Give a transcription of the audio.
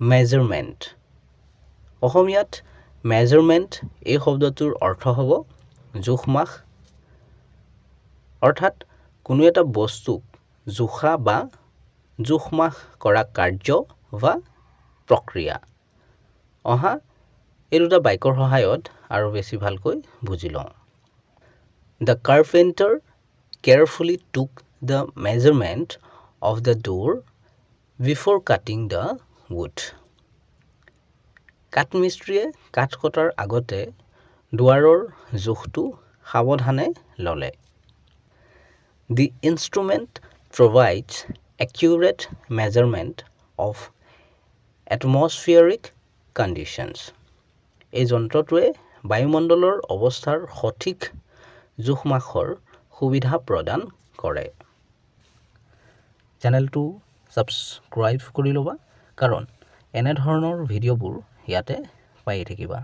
Measurement অসমীয়াত measurement এই শব্দটোৰ অৰ্থ হ'ব জোখ-মাখ অৰ্থাৎ কোনো এটা বস্তুক জোখা বা জোখ-মাখ কৰা কাৰ্য বা প্ৰক্ৰিয়া অহা এই দুটা বাক্যৰ সহায়ত আৰু বেছি ভালকৈ বুজি লওঁ The carpenter carefully took the measurement of the door before cutting the wood. কাঠমিস্ত্ৰীয়ে কাঠ কটাৰ আগতে দুৱাৰৰ জোখটো সাৱধানে ল'লে The instrument provides accurate measurement of atmospheric conditions. এই যন্ত্ৰটোৱে বায়ুমণ্ডলৰ অৱস্থাৰ সঠিক জোখ-মাখৰ সুবিধা প্ৰদান কৰে চেনেলটো সাবস্ক্ৰাইব কৰি ল'বা কাৰণ এনে ধৰণৰ ভিডিঅ'বোৰ ইয়াতে পাই থাকিবা